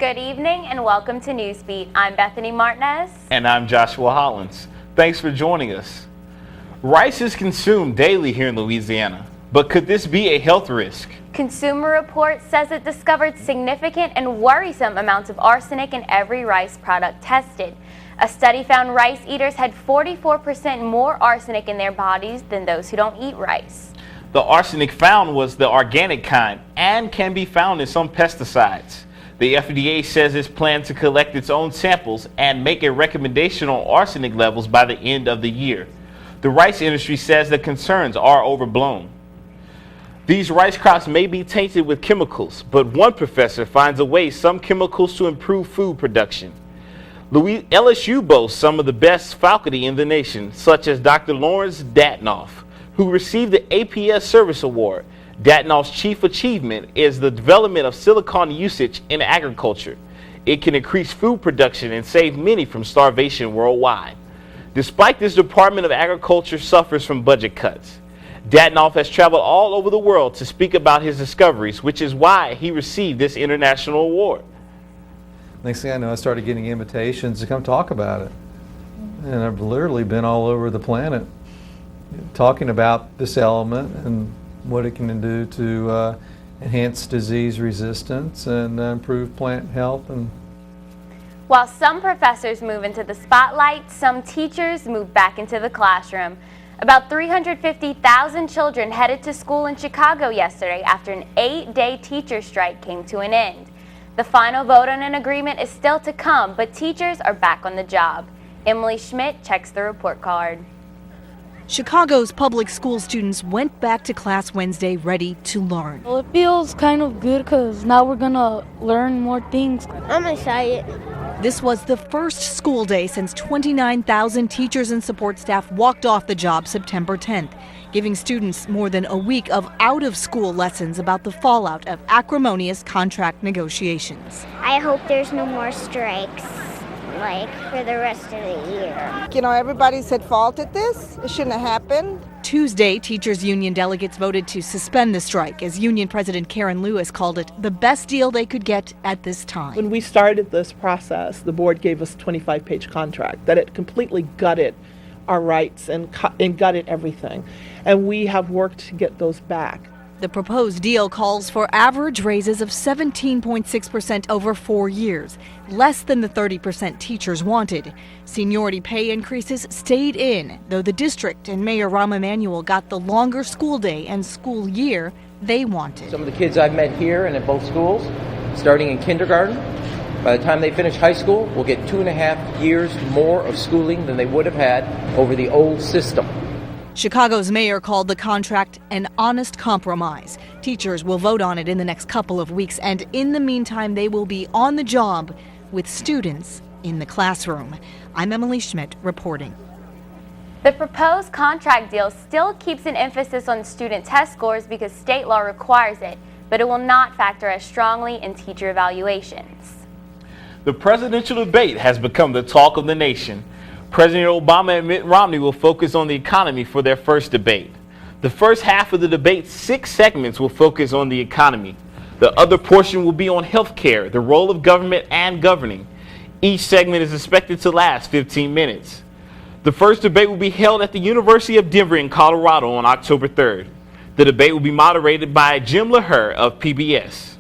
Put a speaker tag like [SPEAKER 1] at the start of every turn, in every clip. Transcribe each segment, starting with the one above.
[SPEAKER 1] Good evening and welcome to Newsbeat. I'm Bethany Martinez.
[SPEAKER 2] And I'm Joshua Hollins. Thanks for joining us. Rice is consumed daily here in Louisiana, but could this be a health risk?
[SPEAKER 1] Consumer Reports says it discovered significant and worrisome amounts of arsenic in every rice product tested. A study found rice eaters had 44% more arsenic in their bodies than those who don't eat rice.
[SPEAKER 2] The arsenic found was the organic kind and can be found in some pesticides. The FDA says it's planned to collect its own samples and make a recommendation on arsenic levels by the end of the year. The rice industry says the concerns are overblown. These rice crops may be tainted with chemicals, but one professor finds a way some chemicals to improve food production. LSU boasts some of the best faculty in the nation, such as Dr. Lawrence Datnoff, who received the APS Service Award. Datnoff's chief achievement is the development of silicon usage in agriculture. It can increase food production and save many from starvation worldwide. Despite this, Department of Agriculture suffers from budget cuts. Datnoff has traveled all over the world to speak about his discoveries, which is why he received this international award.
[SPEAKER 3] Next thing I know, I started getting invitations to come talk about it. And I've literally been all over the planet talking about this element and what it can do to enhance disease resistance and improve plant health. And
[SPEAKER 1] while some professors move into the spotlight, some teachers move back into the classroom. About 350,000 children headed to school in Chicago yesterday after an 8-day teacher strike came to an end. The final vote on an agreement is still to come, but teachers are back on the job. Emily Schmidt checks the report card.
[SPEAKER 4] Chicago's public school students went back to class Wednesday ready to learn.
[SPEAKER 5] Well, it feels kind of good because now we're going to learn more things.
[SPEAKER 6] I'm excited.
[SPEAKER 4] This was the first school day since 29,000 teachers and support staff walked off the job September 10th, giving students more than a week of out-of-school lessons about the fallout of acrimonious contract negotiations.
[SPEAKER 6] I hope there's no more strikes, for the rest of the year.
[SPEAKER 7] You know, everybody's at fault at this. It shouldn't have happened.
[SPEAKER 4] Tuesday, teachers union delegates voted to suspend the strike, as Union President Karen Lewis called it the best deal they could get at this time.
[SPEAKER 8] When we started this process, the board gave us a 25-page contract that it completely gutted our rights and gutted everything. And we have worked to get those back.
[SPEAKER 4] The proposed deal calls for average raises of 17.6% over 4 years, less than the 30% teachers wanted. Seniority pay increases stayed in, though the district and Mayor Rahm Emanuel got the longer school day and school year they wanted.
[SPEAKER 9] Some of the kids I've met here and at both schools, starting in kindergarten, by the time they finish high school, will get 2.5 years more of schooling than they would have had over the old system.
[SPEAKER 4] Chicago's mayor called the contract an honest compromise. Teachers will vote on it in the next couple of weeks, and in the meantime, they will be on the job with students in the classroom. I'm Emily Schmidt reporting.
[SPEAKER 1] The proposed contract deal still keeps an emphasis on student test scores because state law requires it, but it will not factor as strongly in teacher evaluations.
[SPEAKER 2] The presidential debate has become the talk of the nation. President Obama and Mitt Romney will focus on the economy for their first debate. The first half of the debate, 6 segments, will focus on the economy. The other portion will be on health care, the role of government, and governing. Each segment is expected to last 15 minutes. The first debate will be held at the University of Denver in Colorado on October 3rd. The debate will be moderated by Jim LaHeur of PBS.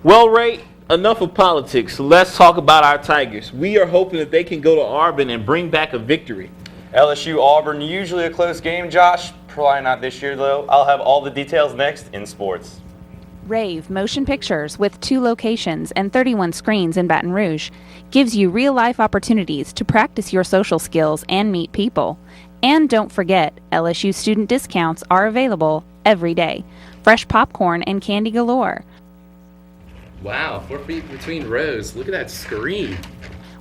[SPEAKER 2] Well, Ray, enough of politics. Let's talk about our Tigers. We are hoping that they can go to Auburn and bring back a victory.
[SPEAKER 10] LSU Auburn, usually a close game, Josh. Probably not this year, though. I'll have all the details next in sports.
[SPEAKER 11] Rave Motion Pictures, with 2 locations and 31 screens in Baton Rouge, gives you real-life opportunities to practice your social skills and meet people. And don't forget, LSU student discounts are available every day. Fresh popcorn and candy galore.
[SPEAKER 12] Wow, 4 feet between rows. Look at that screen.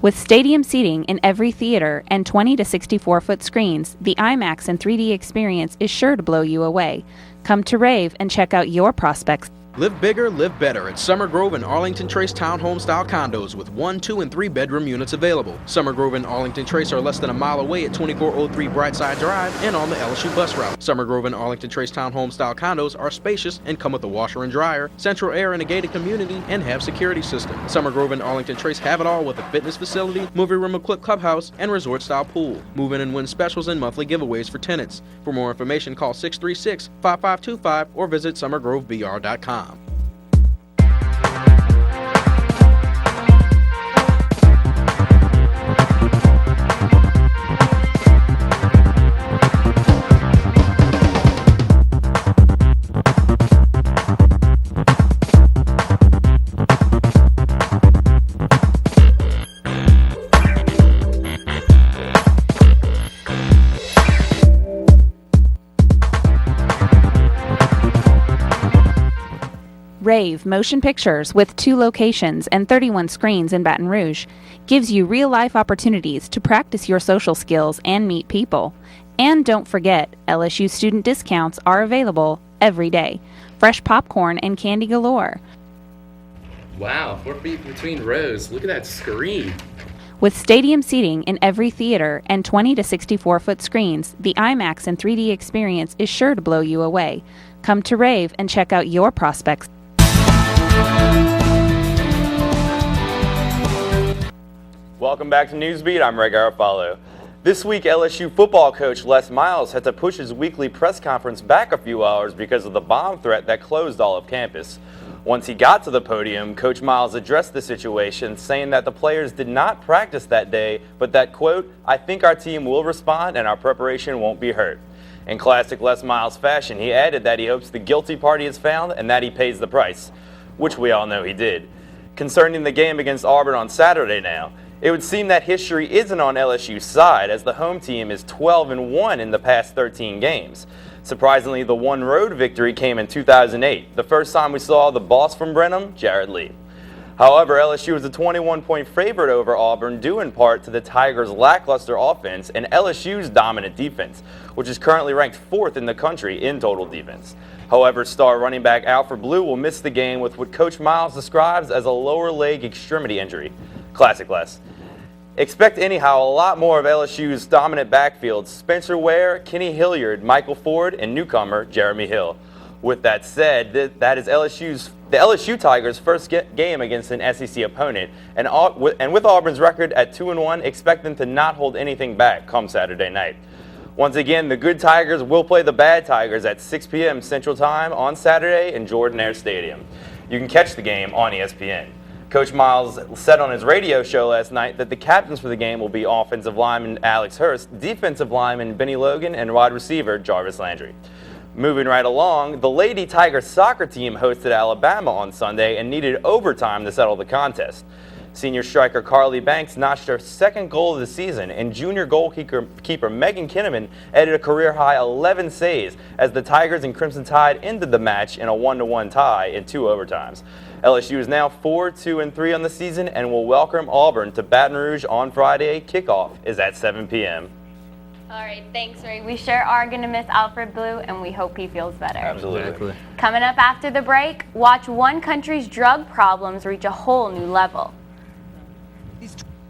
[SPEAKER 11] With stadium seating in every theater and 20 to 64-foot screens, the IMAX and 3D experience is sure to blow you away. Come to Rave and check out your prospects
[SPEAKER 13] Live bigger, live better at Summer Grove and Arlington Trace townhome-style condos with 1, 2, and 3 bedroom units available. Summer Grove and Arlington Trace are less than a mile away at 2403 Brightside Drive and on the LSU bus route. Summer Grove and Arlington Trace townhome-style condos are spacious and come with a washer and dryer, central air and a gated community, and have security system. Summer Grove and Arlington Trace have it all with a fitness facility, movie room equipped clubhouse, and resort-style pool. Move in and win specials and monthly giveaways for tenants. For more information, call 636-5525 or visit summergrovebr.com.
[SPEAKER 11] Rave Motion Pictures, with 2 locations and 31 screens in Baton Rouge, gives you real-life opportunities to practice your social skills and meet people. And don't forget, LSU student discounts are available every day. Fresh popcorn and candy galore.
[SPEAKER 12] Wow, 4 feet between rows. Look at that screen.
[SPEAKER 11] With stadium seating in every theater and 20 to 64-foot screens, the IMAX and 3D experience is sure to blow you away. Come to Rave and check out your prospects.
[SPEAKER 10] Welcome back to Newsbeat. I'm Ray Garofalo. This week, LSU football coach Les Miles had to push his weekly press conference back a few hours because of the bomb threat that closed all of campus. Once he got to the podium, Coach Miles addressed the situation, saying that the players did not practice that day, but that, quote, "I think our team will respond and our preparation won't be hurt." In classic Les Miles fashion, he added that he hopes the guilty party is found and that he pays the price, which we all know he did. Concerning the game against Auburn on Saturday now, it would seem that history isn't on LSU's side, as the home team is 12-1 in the past 13 games. Surprisingly, the one road victory came in 2008, the first time we saw the boss from Brenham, Jared Lee. However, LSU was a 21-point favorite over Auburn, due in part to the Tigers' lackluster offense and LSU's dominant defense, which is currently ranked 4th in the country in total defense. However, star running back Alfred Blue will miss the game with what Coach Miles describes as a lower leg extremity injury. Classic Les. Expect anyhow a lot more of LSU's dominant backfield: Spencer Ware, Kenny Hilliard, Michael Ford, and newcomer Jeremy Hill. With that said, that is the LSU Tigers' first game against an SEC opponent, and with Auburn's record at 2-1, expect them to not hold anything back come Saturday night. Once again, the good Tigers will play the bad Tigers at 6 p.m. Central Time on Saturday in Jordan Air Stadium. You can catch the game on ESPN. Coach Miles said on his radio show last night that the captains for the game will be offensive lineman Alex Hurst, defensive lineman Benny Logan, and wide receiver Jarvis Landry. Moving right along, the Lady Tigers soccer team hosted Alabama on Sunday and needed overtime to settle the contest. Senior striker Carly Banks notched her second goal of the season, and junior goalkeeper Megan Kinnaman added a career-high 11 saves as the Tigers and Crimson Tide ended the match in a 1-1 tie in 2 overtimes. LSU is now 4-2-3 on the season and will welcome Auburn to Baton Rouge on Friday. Kickoff is at 7 p.m.
[SPEAKER 1] All right, thanks, Ray. We sure are going to miss Alfred Blue, and we hope he feels better.
[SPEAKER 10] Absolutely.
[SPEAKER 1] Coming up after the break, watch one country's drug problems reach a whole new level.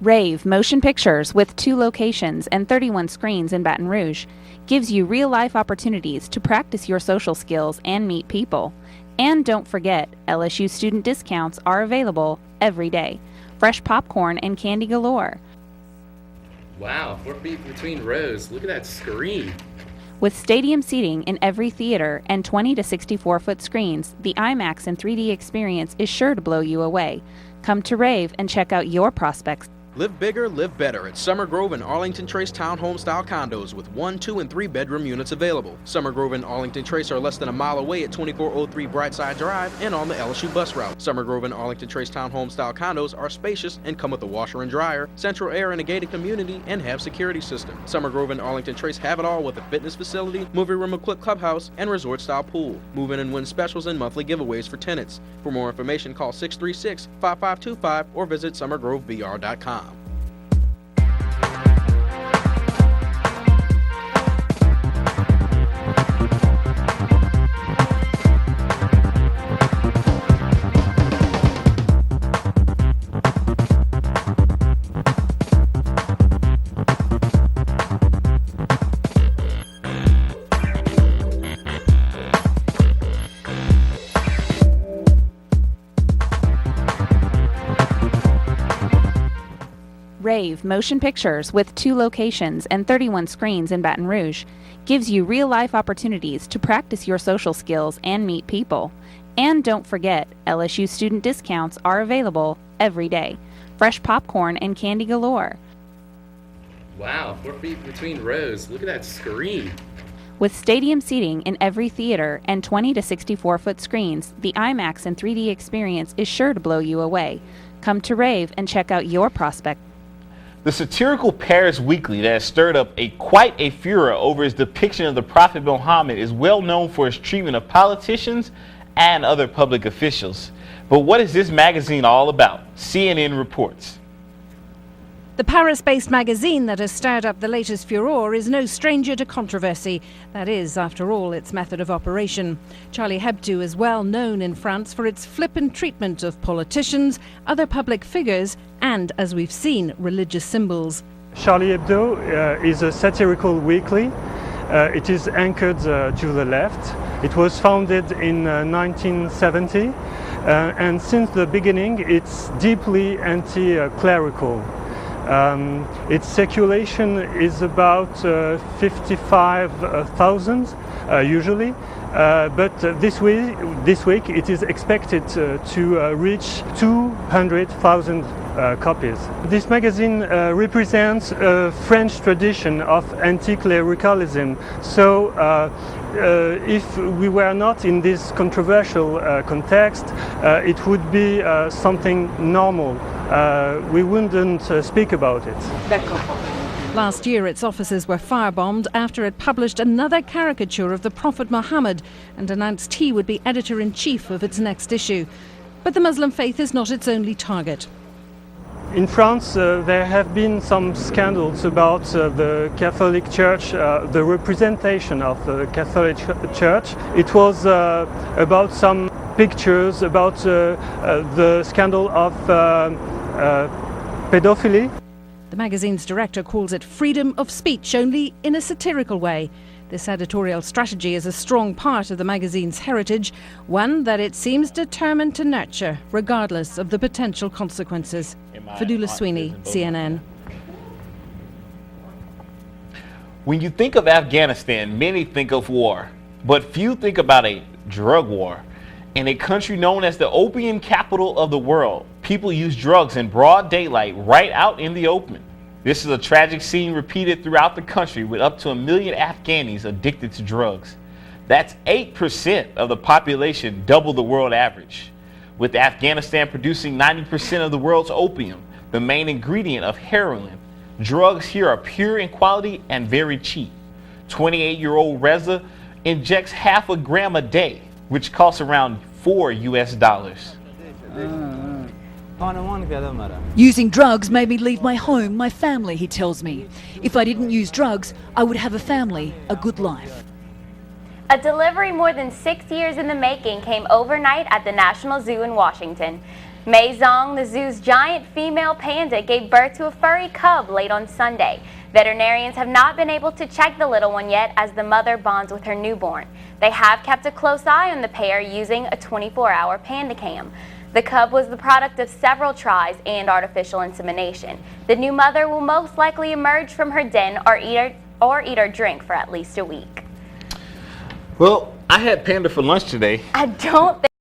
[SPEAKER 11] Rave Motion Pictures, with 2 locations and 31 screens in Baton Rouge, gives you real-life opportunities to practice your social skills and meet people. And don't forget, LSU student discounts are available every day. Fresh popcorn and candy galore.
[SPEAKER 12] Wow, 4 feet between rows. Look at that screen.
[SPEAKER 11] With stadium seating in every theater and 20 to 64-foot screens, the IMAX and 3D experience is sure to blow you away. Come to Rave and check out your prospects.
[SPEAKER 13] Live bigger, live better at Summer Grove and Arlington Trace townhome-style condos with 1, 2, and 3 bedroom units available. Summer Grove and Arlington Trace are less than a mile away at 2403 Brightside Drive and on the LSU bus route. Summer Grove and Arlington Trace townhome-style condos are spacious and come with a washer and dryer, central air and a gated community, and have security system. Summer Grove and Arlington Trace have it all with a fitness facility, movie room equipped clubhouse, and resort-style pool. Move in and win specials and monthly giveaways for tenants. For more information, call 636-5525 or visit summergrovebr.com.
[SPEAKER 11] Rave Motion Pictures, with 2 locations and 31 screens in Baton Rouge, gives you real-life opportunities to practice your social skills and meet people. And don't forget, LSU student discounts are available every day. Fresh popcorn and candy galore.
[SPEAKER 12] Wow, 4 feet between rows. Look at that screen.
[SPEAKER 11] With stadium seating in every theater and 20 to 64-foot screens, the IMAX and 3D experience is sure to blow you away. Come to Rave and check out your prospect.
[SPEAKER 2] The satirical Paris Weekly that has stirred up quite a furor over its depiction of the Prophet Muhammad is well known for its treatment of politicians and other public officials. But what is this magazine all about? CNN reports.
[SPEAKER 14] The Paris-based magazine that has stirred up the latest furore is no stranger to controversy. That is, after all, its method of operation. Charlie Hebdo is well known in France for its flippant treatment of politicians, other public figures, and, as we've seen, religious symbols.
[SPEAKER 15] Charlie Hebdo is a satirical weekly. It is anchored to the left. It was founded in 1970, and since the beginning it's deeply anti-clerical. Its circulation is about 55,000 usually, but this week it is expected to reach 200,000 copies. This magazine represents a French tradition of anti-clericalism, so if we were not in this controversial context, it would be something normal. We wouldn't speak about it.
[SPEAKER 14] Last year, its offices were firebombed after it published another caricature of the Prophet Muhammad and announced he would be editor-in-chief of its next issue. But the Muslim faith is not its only target.
[SPEAKER 15] In France, there have been some scandals about the Catholic Church, the representation of the Catholic Church. It was about some pictures about the scandal of pedophilia.
[SPEAKER 14] The magazine's director calls it freedom of speech, only in a satirical way. This editorial strategy is a strong part of the magazine's heritage, one that it seems determined to nurture, regardless of the potential consequences. Fadula Sweeney, CNN.
[SPEAKER 2] When you think of Afghanistan, many think of war, but few think about a drug war. In a country known as the opium capital of the world, people use drugs in broad daylight right out in the open. This is a tragic scene repeated throughout the country with up to 1 million Afghanis addicted to drugs. That's 8% of the population, double the world average. With Afghanistan producing 90% of the world's opium, the main ingredient of heroin, drugs here are pure in quality and very cheap. 28-year-old Reza injects half a gram a day, which costs around $4 US.
[SPEAKER 16] Using drugs made me leave my home, my family, he tells me. If I didn't use drugs, I would have a family, a good life.
[SPEAKER 1] A delivery more than 6 years in the making came overnight at the National Zoo in Washington. Mei Zong, the zoo's giant female panda, gave birth to a furry cub late on Sunday. Veterinarians have not been able to check the little one yet as the mother bonds with her newborn. They have kept a close eye on the pair using a 24-hour panda cam. The cub was the product of several tries and artificial insemination. The new mother will most likely emerge from her den or eat or drink for at least a week.
[SPEAKER 2] Well, I had panda for lunch today.
[SPEAKER 1] I don't think